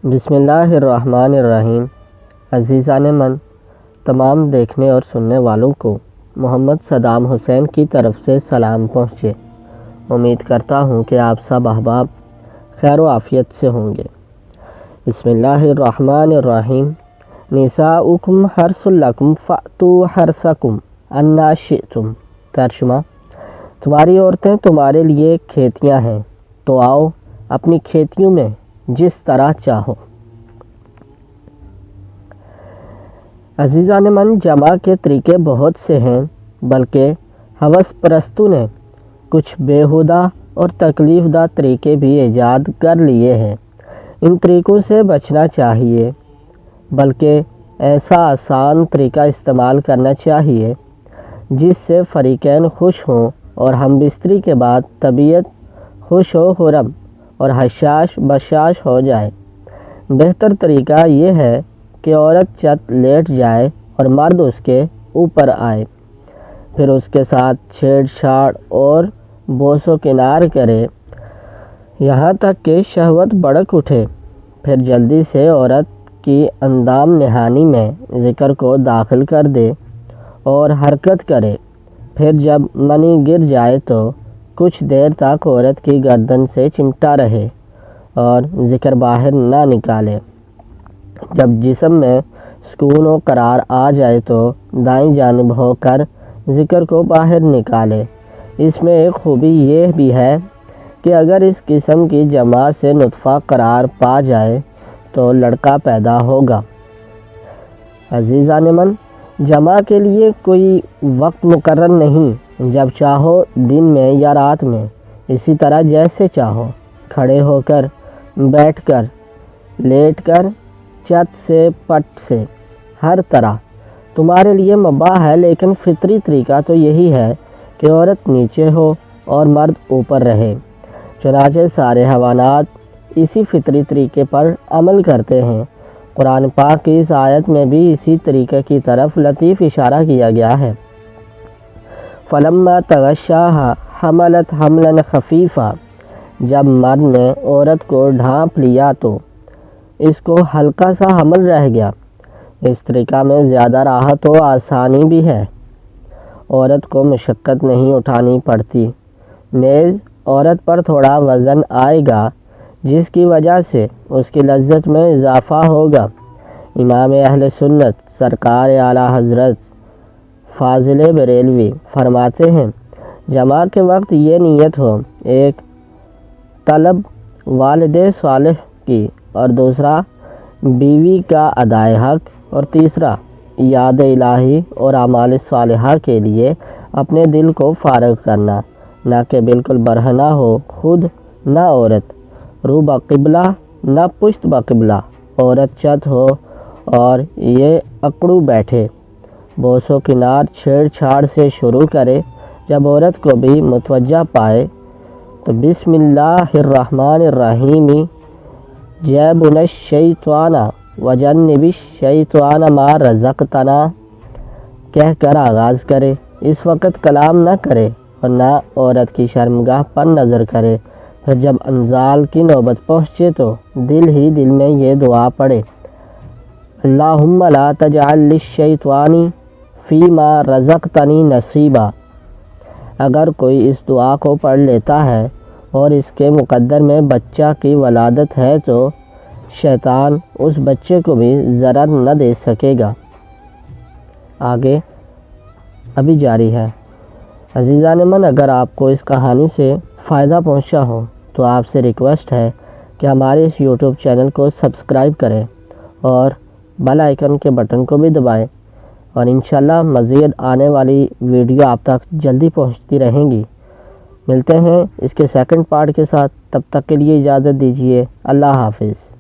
بسم اللہ الرحمن الرحیم۔ عزیزان من، تمام دیکھنے اور سننے والوں کو محمد صدام حسین کی طرف سے سلام پہنچے۔ امید کرتا ہوں کہ آپ سب احباب خیر و عافیت سے ہوں گے۔ بسم اللہ الرحمن الرحیم۔ نساؤکم حرث لکم فأتوا حرثکم انا شئتم۔ ترجمہ: تمہاری عورتیں تمہارے لیے کھیتیاں ہیں، تو آؤ اپنی کھیتیوں میں جس طرح چاہو۔ عزیزان من، جمع کے طریقے بہت سے ہیں، بلکہ ہوس پرستوں نے کچھ بیہودہ اور تکلیف دہ طریقے بھی ایجاد کر لیے ہیں۔ ان طریقوں سے بچنا چاہیے، بلکہ ایسا آسان طریقہ استعمال کرنا چاہیے جس سے فریقین خوش ہوں اور ہم بستری کے بعد طبیعت خوش و خرم اور حشاش بشاش ہو جائے۔ بہتر طریقہ یہ ہے کہ عورت چت لیٹ جائے اور مرد اس کے اوپر آئے، پھر اس کے ساتھ چھیڑ چھاڑ اور بوس و کنار کرے یہاں تک کہ شہوت بھڑک اٹھے۔ پھر جلدی سے عورت کی اندام نہانی میں ذکر کو داخل کر دے اور حرکت کرے۔ پھر جب منی گر جائے تو کچھ دیر تک عورت کی گردن سے چمٹا رہے اور ذکر باہر نہ نکالے۔ جب جسم میں سکون و قرار آ جائے تو دائیں جانب ہو کر ذکر کو باہر نکالے۔ اس میں ایک خوبی یہ بھی ہے کہ اگر اس قسم کی جمع سے نطفہ قرار پا جائے تو لڑکا پیدا ہوگا۔ عزیزان من، جمع کے لیے کوئی وقت مقرر نہیں، جب چاہو دن میں یا رات میں، اسی طرح جیسے چاہو، کھڑے ہو کر، بیٹھ کر، لیٹ کر، چھت سے، پٹ سے، ہر طرح تمہارے لیے مباح ہے۔ لیکن فطری طریقہ تو یہی ہے کہ عورت نیچے ہو اور مرد اوپر رہے۔ چنانچہ سارے حیوانات اسی فطری طریقے پر عمل کرتے ہیں۔ قرآن پاک کی اس آیت میں بھی اسی طریقے کی طرف لطیف اشارہ کیا گیا ہے۔ فَلَمَّا تَغَشَّاهَا حَمَلَتْ حَمْلًا خَفِيفًا۔ جب مرد نے عورت کو ڈھانپ لیا تو اس کو ہلکا سا حمل رہ گیا۔ اس طریقہ میں زیادہ راحت و آسانی بھی ہے، عورت کو مشقت نہیں اٹھانی پڑتی، نیز عورت پر تھوڑا وزن آئے گا جس کی وجہ سے اس کی لذت میں اضافہ ہوگا۔ امام اہل سنت سرکار اعلیٰ حضرت فاضل بریلوی فرماتے ہیں، جمع کے وقت یہ نیت ہو: ایک، طلب والد صالح کی، اور دوسرا، بیوی کا ادائے حق، اور تیسرا، یاد الہی اور اعمال صالحہ کے لیے اپنے دل کو فارغ کرنا، نہ کہ بالکل برہنہ ہو خود نہ عورت، رو بقبلہ نہ پشت بقبلہ، عورت چت ہو اور یہ اکڑو بیٹھے، بوس و کنار چھیڑ چھاڑ سے شروع کرے۔ جب عورت کو بھی متوجہ پائے تو بسم اللہ الرحمن الرحیم جنبنا الشیطان وجنب الشیطان ما رزقتنا کہہ کر آغاز کرے۔ اس وقت کلام نہ کرے اور نہ عورت کی شرمگاہ پر نظر کرے۔ پھر جب انزال کی نوبت پہنچے تو دل ہی دل میں یہ دعا پڑھے: اللہم لا تجعل للشیطان فیما رزقتنی نصیبا۔ اگر کوئی اس دعا کو پڑھ لیتا ہے اور اس کے مقدر میں بچہ کی ولادت ہے تو شیطان اس بچے کو بھی ضرر نہ دے سکے گا۔ آگے ابھی جاری ہے۔ عزیزان من، اگر آپ کو اس کہانی سے فائدہ پہنچا ہو تو آپ سے ریکویسٹ ہے کہ ہمارے اس یوٹیوب چینل کو سبسکرائب کریں اور بیل آئیکن کے بٹن کو بھی دبائیں، اور انشاءاللہ مزید آنے والی ویڈیو آپ تک جلدی پہنچتی رہیں گی۔ ملتے ہیں اس کے سیکنڈ پارٹ کے ساتھ، تب تک کے لیے اجازت دیجیے۔ اللہ حافظ۔